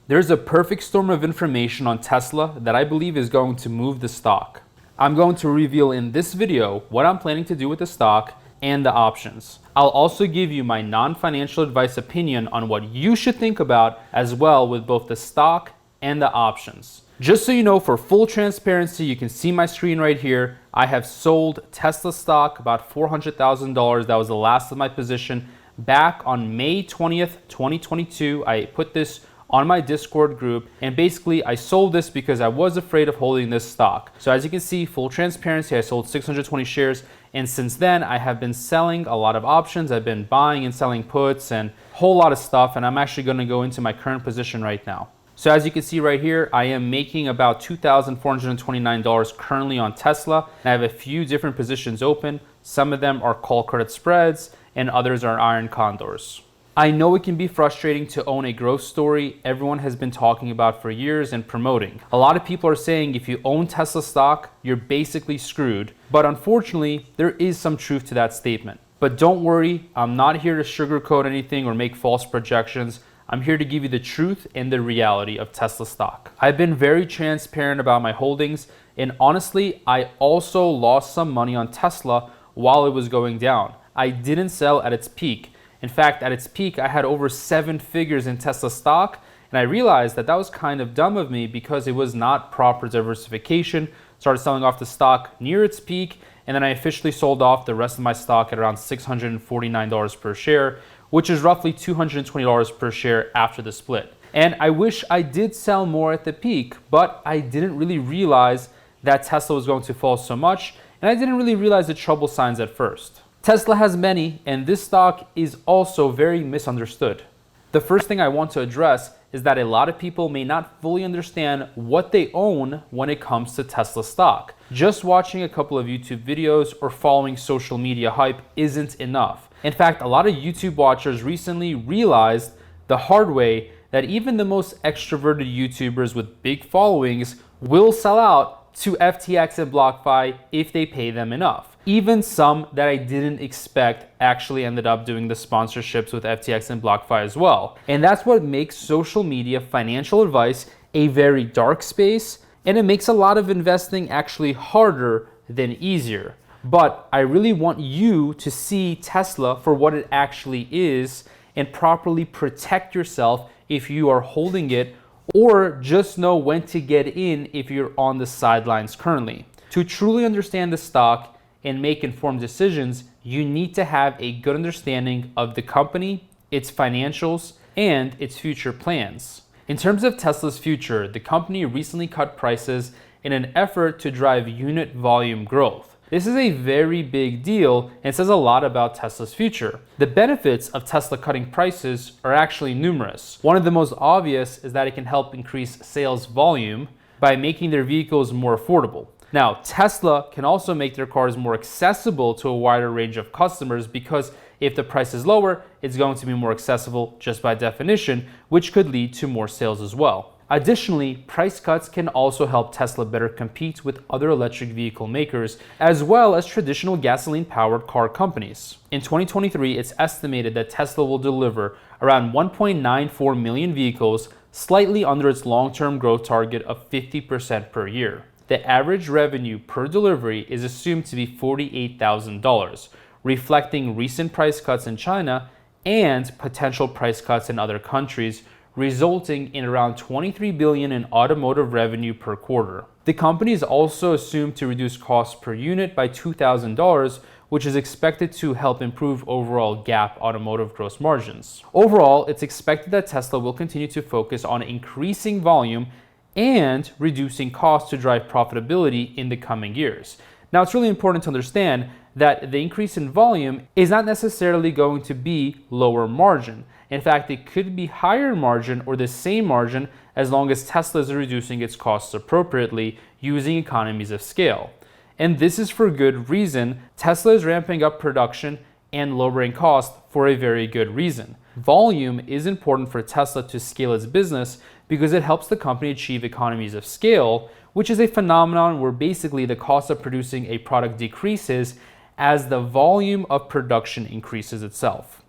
There's a perfect storm of information on Tesla that I believe is going to move the stock. I'm going to reveal in this video what I'm planning to do with the stock and the options. I'll also give you my non-financial advice opinion on what you should think about as well with both the stock and the options. Just so you know, for full transparency, you can see my screen right here. I have sold Tesla stock, about $400,000. That was the last of my position back on May 20th, 2022. I put this on my Discord group, and basically I sold this because I was afraid of holding this stock. So as you can see, full transparency, I sold 620 shares, and since then I have been selling a lot of options. I've been buying and selling puts and a whole lot of stuff, and I'm actually going to go into my current position right now. So as you can see right here, I am making about $2,429 currently on Tesla, and I have a few different positions open. Some of them are call credit spreads and others are iron condors. I know it can be frustrating to own a growth story everyone has been talking about for years and promoting. A lot of people are saying if you own Tesla stock, you're basically screwed. But unfortunately, there is some truth to that statement. But don't worry, I'm not here to sugarcoat anything or make false projections. I'm here to give you the truth and the reality of Tesla stock. I've been very transparent about my holdings, and honestly, I also lost some money on Tesla while it was going down. I didn't sell at its peak. In fact, at its peak, I had over 7 figures in Tesla stock, and I realized that that was kind of dumb of me because it was not proper diversification. Started selling off the stock near its peak, and then I officially sold off the rest of my stock at around $649 per share, which is roughly $220 per share after the split. And I wish I did sell more at the peak, but I didn't really realize that Tesla was going to fall so much, and I didn't really realize the trouble signs at first. Tesla has many, and this stock is also very misunderstood. The first thing I want to address is that a lot of people may not fully understand what they own when it comes to Tesla stock. Just watching a couple of YouTube videos or following social media hype isn't enough. In fact, a lot of YouTube watchers recently realized the hard way that even the most extroverted YouTubers with big followings will sell out to FTX and BlockFi if they pay them enough. Even some that I didn't expect actually ended up doing the sponsorships with FTX and BlockFi as well. And that's what makes social media financial advice a very dark space, and it makes a lot of investing actually harder than easier. But I really want you to see Tesla for what it actually is and properly protect yourself if you are holding it, or just know when to get in if you're on the sidelines currently. To truly understand the stock and make informed decisions, you need to have a good understanding of the company, its financials, and its future plans. In terms of Tesla's future, the company recently cut prices in an effort to drive unit volume growth. This is a very big deal and says a lot about Tesla's future. The benefits of Tesla cutting prices are actually numerous. One of the most obvious is that it can help increase sales volume by making their vehicles more affordable. Now, Tesla can also make their cars more accessible to a wider range of customers because if the price is lower, it's going to be more accessible just by definition, which could lead to more sales as well. Additionally, price cuts can also help Tesla better compete with other electric vehicle makers, as well as traditional gasoline-powered car companies. In 2023, it's estimated that Tesla will deliver around 1.94 million vehicles, slightly under its long-term growth target of 50% per year. The average revenue per delivery is assumed to be $48,000, reflecting recent price cuts in China and potential price cuts in other countries, resulting in around $23 billion in automotive revenue per quarter. The company is also assumed to reduce costs per unit by $2,000, which is expected to help improve overall GAAP automotive gross margins. Overall, it's expected that Tesla will continue to focus on increasing volume and reducing costs to drive profitability in the coming years. Now, it's really important to understand that the increase in volume is not necessarily going to be lower margin. In fact, it could be higher margin or the same margin as long as Tesla is reducing its costs appropriately using economies of scale. And this is for good reason. Tesla is ramping up production and lowering costs for a very good reason. Volume is important for Tesla to scale its business because it helps the company achieve economies of scale, which is a phenomenon where basically the cost of producing a product decreases as the volume of production increases itself.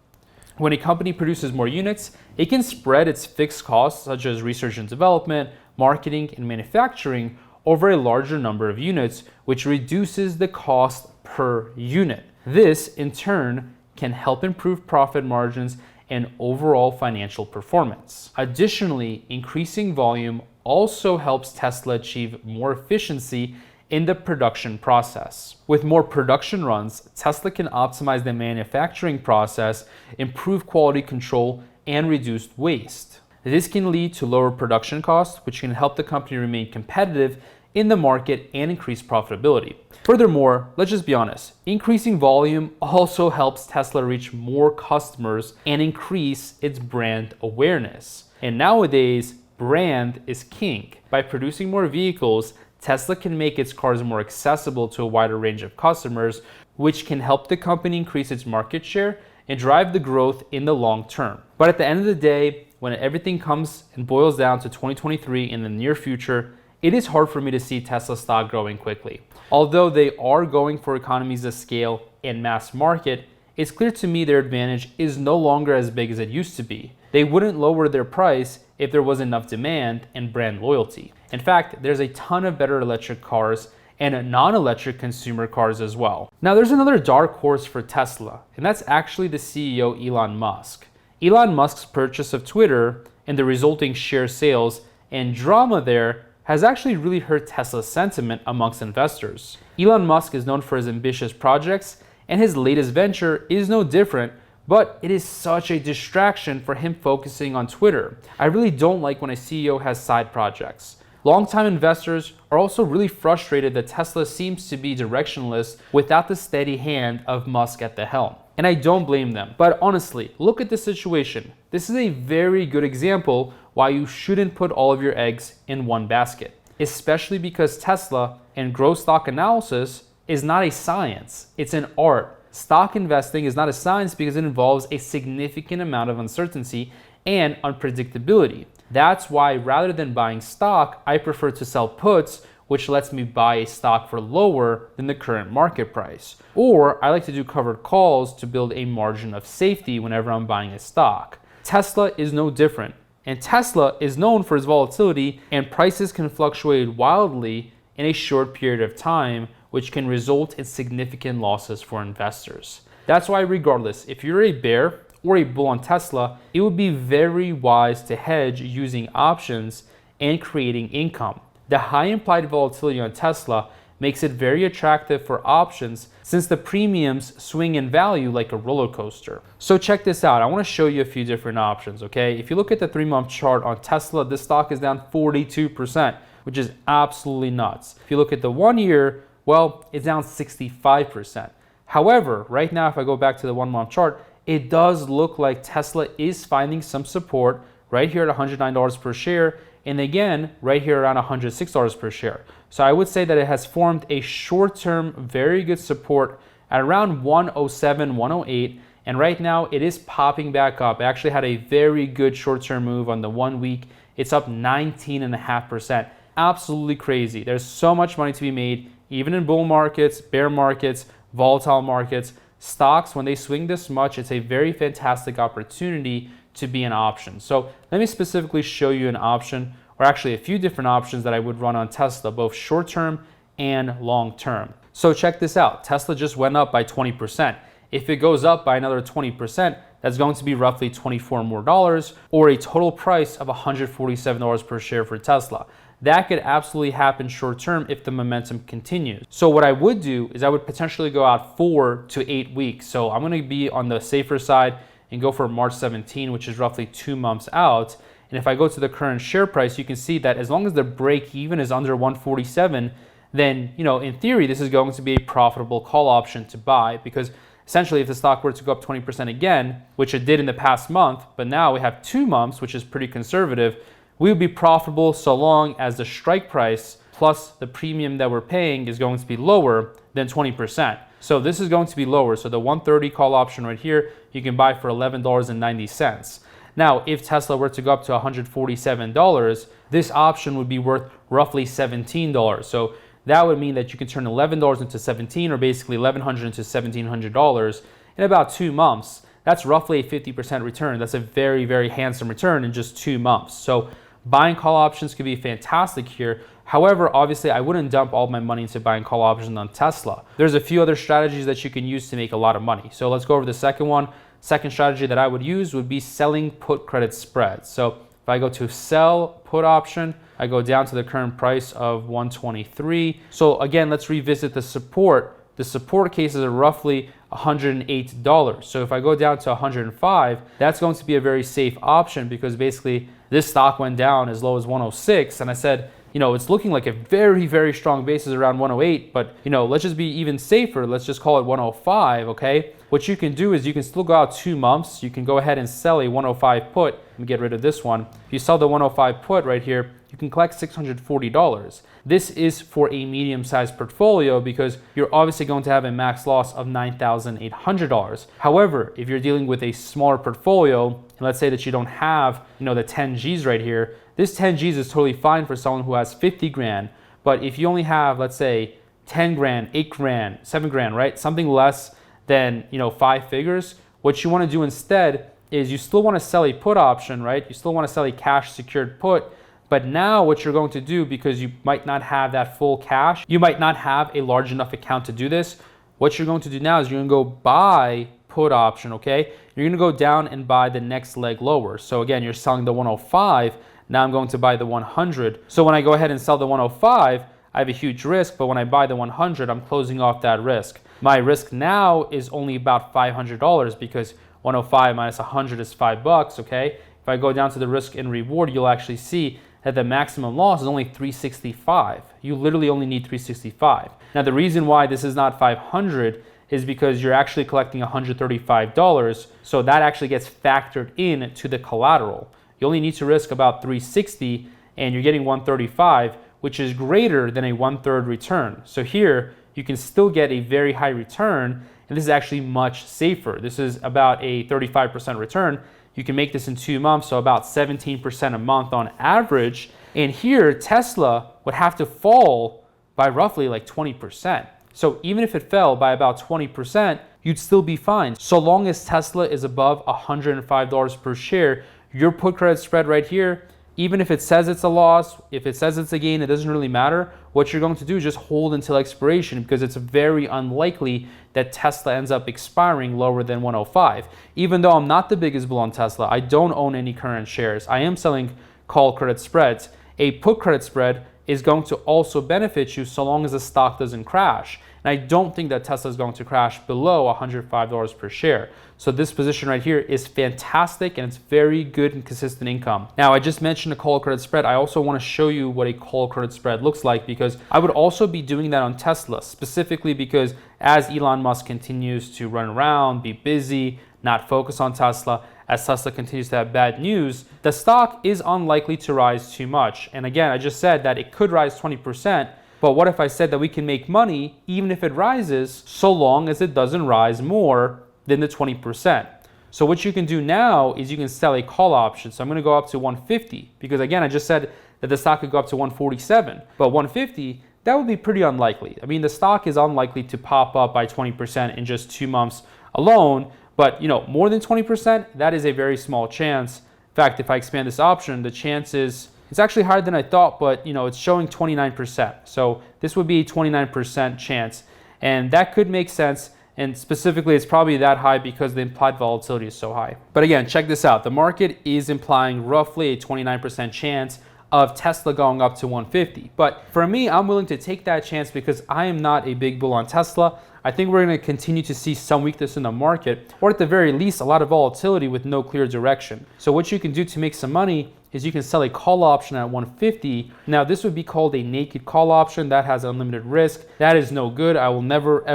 When a company produces more units, it can spread its fixed costs, such as research and development, marketing, and manufacturing, over a larger number of units, which reduces the cost per unit. This, in turn, can help improve profit margins and overall financial performance. Additionally, increasing volume also helps Tesla achieve more efficiency in the production process. With more production runs, Tesla can optimize the manufacturing process, improve quality control, and reduce waste. This can lead to lower production costs, which can help the company remain competitive in the market and increase profitability. Furthermore, let's just be honest, increasing volume also helps Tesla reach more customers and increase its brand awareness. And nowadays, brand is king. By producing more vehicles, Tesla can make its cars more accessible to a wider range of customers, which can help the company increase its market share and drive the growth in the long term. But at the end of the day, when everything comes and boils down to 2023 in the near future, it is hard for me to see Tesla stock growing quickly. Although they are going for economies of scale and mass market, it's clear to me their advantage is no longer as big as it used to be. They wouldn't lower their price if there was enough demand and brand loyalty. In fact, there's a ton of better electric cars and non-electric consumer cars as well. Now there's another dark horse for Tesla, and that's actually the CEO Elon Musk. Elon Musk's purchase of Twitter and the resulting share sales and drama there has actually really hurt Tesla's sentiment amongst investors. Elon Musk is known for his ambitious projects, and his latest venture is no different, but it is such a distraction for him focusing on Twitter. I really don't like when a CEO has side projects. Longtime investors are also really frustrated that Tesla seems to be directionless without the steady hand of Musk at the helm. And I don't blame them. But honestly, look at the situation. This is a very good example why you shouldn't put all of your eggs in one basket, especially because Tesla and growth stock analysis is not a science, it's an art. Stock investing is not a science because it involves a significant amount of uncertainty and unpredictability. That's why rather than buying stock, I prefer to sell puts, which lets me buy a stock for lower than the current market price. Or I like to do covered calls to build a margin of safety whenever I'm buying a stock. Tesla is no different. And Tesla is known for its volatility, and prices can fluctuate wildly in a short period of time, which can result in significant losses for investors. That's why regardless, if you're a bear or a bull on Tesla, it would be very wise to hedge using options and creating income. The high implied volatility on Tesla makes it very attractive for options since the premiums swing in value like a roller coaster. So check this out. I want to show you a few different options, okay? If you look at the 3-month chart on Tesla, this stock is down 42%, which is absolutely nuts. If you look at the 1 year, well, it's down 65%. However, right now, if I go back to the 1-month chart, it does look like Tesla is finding some support right here at $109 per share, and again, right here around $106 per share. So I would say that it has formed a short-term, very good support at around 107, 108, and right now it is popping back up. It actually had a very good short-term move on the 1 week. It's up 19.5%. Absolutely crazy. There's so much money to be made, even in bull markets, bear markets, volatile markets. Stocks, when they swing this much, it's a very fantastic opportunity to be an option. So let me specifically show you an option, or actually a few different options that I would run on Tesla, both short-term and long-term. So check this out. Tesla just went up by 20%. If it goes up by another 20%, that's going to be roughly $24 more, or a total price of $147 per share for Tesla. That could absolutely happen short term if the momentum continues. So what I would do is I would potentially go out 4 to 8 weeks. So I'm going to be on the safer side and go for March 17, which is roughly 2 months out. And if I go to the current share price, you can see that as long as the break even is under 147, then, in theory, this is going to be a profitable call option to buy, because essentially if the stock were to go up 20% again, which it did in the past month, but now we have 2 months, which is pretty conservative, we would be profitable so long as the strike price plus the premium that we're paying is going to be lower than 20%. So this is going to be lower. So the 130 call option right here, you can buy for $11.90. Now, if Tesla were to go up to $147, this option would be worth roughly $17. So that would mean that you can turn $11 into $17, or basically $1,100 into $1,700 in about 2 months. that's roughly a 50% return. That's a very, very handsome return in just 2 months. So buying call options could be fantastic here. However, obviously, I wouldn't dump all my money into buying call options on Tesla. There's a few other strategies that you can use to make a lot of money. So let's go over the second one. Second strategy that I would use would be selling put credit spreads. So if I go to sell put option, I go down to the current price of 123. So again, let's revisit the support. The support cases are roughly $108. So if I go down to 105, that's going to be a very safe option because basically this stock went down as low as 106. And I said, it's looking like a very, very strong basis around 108, but let's just be even safer. Let's just call it 105, okay? What you can do is you can still go out 2 months. You can go ahead and sell a 105 put. Let me get rid of this one. If you sell the 105 put right here, you can collect $640. This is for a medium-sized portfolio because you're obviously going to have a max loss of $9,800. However, if you're dealing with a smaller portfolio, and let's say that you don't have, the 10 Gs right here, this 10 Gs is totally fine for someone who has 50 grand. But if you only have, let's say, 10 grand, 8 grand, 7 grand, right? Something less than, 5 figures, what you want to do instead is you still want to sell a put option, right? You still want to sell a cash secured put. But now what you're going to do, because you might not have that full cash, you might not have a large enough account to do this. What you're going to do now is you're going to go buy put option, okay? You're going to go down and buy the next leg lower. So again, you're selling the 105. Now I'm going to buy the 100. So when I go ahead and sell the 105, I have a huge risk, but when I buy the 100, I'm closing off that risk. My risk now is only about $500 because 105 minus 100 is $5, okay? If I go down to the risk and reward, you'll actually see that the maximum loss is only 365. You literally only need 365. Now the reason why this is not 500 is because you're actually collecting $135. So that actually gets factored in to the collateral. You only need to risk about 360 and you're getting 135, which is greater than a 1/3 return. So here you can still get a very high return, and this is actually much safer. This is about a 35% return. You can make this in 2 months, so about 17% a month on average. And here Tesla would have to fall by roughly like 20%. So even if it fell by about 20%, you'd still be fine. So long as Tesla is above $105 per share, your put credit spread right here, even if it says it's a loss, if it says it's a gain, it doesn't really matter. What you're going to do is just hold until expiration because it's very unlikely that Tesla ends up expiring lower than 105. Even though I'm not the biggest bull on Tesla, I don't own any current shares. I am selling call credit spreads. A put credit spread is going to also benefit you so long as the stock doesn't crash. And I don't think that Tesla is going to crash below $105 per share. So this position right here is fantastic and it's very good and consistent income. Now, I just mentioned a call credit spread. I also want to show you what a call credit spread looks like because I would also be doing that on Tesla, specifically because as Elon Musk continues to run around, be busy, not focus on Tesla, as Tesla continues to have bad news, the stock is unlikely to rise too much. And again, I just said that it could rise 20%, but what if I said that we can make money even if it rises so long as it doesn't rise more than the 20%? So what you can do now is you can sell a call option. So I'm going to go up to 150 because again, I just said that the stock could go up to 147, but 150, that would be pretty unlikely. I mean, the stock is unlikely to pop up by 20% in just 2 months alone, but more than 20%, that is a very small chance. In fact, if I expand this option, the chance is, it's actually higher than I thought, but it's showing 29%. So this would be a 29% chance. And that could make sense. And specifically, it's probably that high because the implied volatility is so high. But again, check this out. The market is implying roughly a 29% chance of Tesla going up to 150. But for me, I'm willing to take that chance because I am not a big bull on Tesla. I think we're going to continue to see some weakness in the market, or at the very least, a lot of volatility with no clear direction. So what you can do to make some money is you can sell a call option at 150. Now, this would be called a naked call option that has unlimited risk. That is no good. I will never,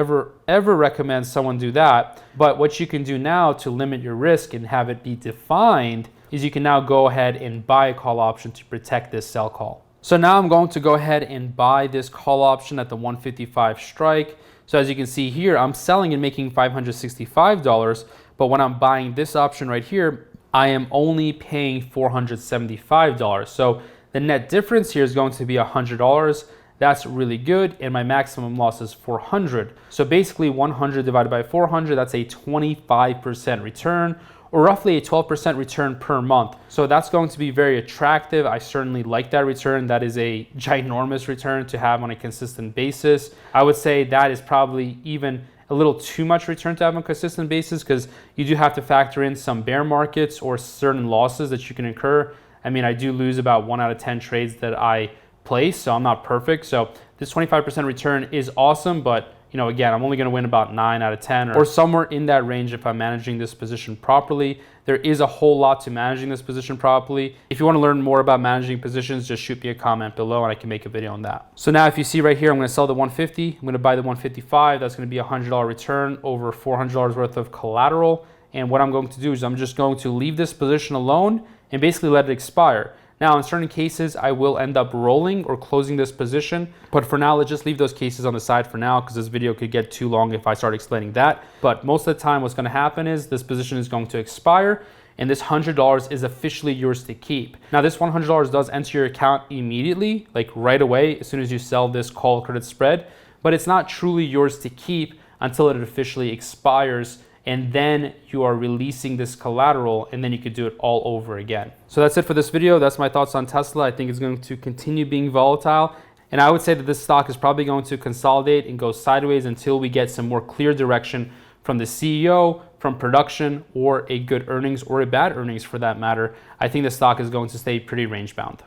ever recommend someone do that. But what you can do now to limit your risk and have it be defined is you can now go ahead and buy a call option to protect this sell call. So now I'm going to go ahead and buy this call option at the 155 strike. So as you can see here, I'm selling and making $565, but when I'm buying this option right here, I am only paying $475. So the net difference here is going to be $100. That's really good, and my maximum loss is 400. So basically 100 divided by 400, that's a 25% return, or roughly a 12% return per month. So that's going to be very attractive. I certainly like that return. That is a ginormous return to have on a consistent basis. I would say that is probably even a little too much return to have on a consistent basis, because you do have to factor in some bear markets or certain losses that you can incur. I mean, I do lose about 1 out of 10 trades that I place, so I'm not perfect. So this 25% return is awesome, but again, I'm only going to win about 9 out of 10 or somewhere in that range if I'm managing this position properly. There is a whole lot to managing this position properly. If you want to learn more about managing positions, just shoot me a comment below and I can make a video on that. So now if you see right here, I'm going to sell the 150. I'm going to buy the 155. That's going to be a $100 return over $400 worth of collateral. And what I'm going to do is I'm just going to leave this position alone and basically let it expire. Now, in certain cases, I will end up rolling or closing this position. But for now, let's just leave those cases on the side for now, because this video could get too long if I start explaining that. But most of the time, what's going to happen is this position is going to expire, and this $100 is officially yours to keep. Now, this $100 does enter your account immediately, like right away, as soon as you sell this call credit spread. But it's not truly yours to keep until it officially expires, and then you are releasing this collateral, and then you could do it all over again. So that's it for this video. That's my thoughts on Tesla. I think it's going to continue being volatile, and I would say that this stock is probably going to consolidate and go sideways until we get some more clear direction from the CEO, from production, or a good earnings or a bad earnings for that matter. I think the stock is going to stay pretty range bound.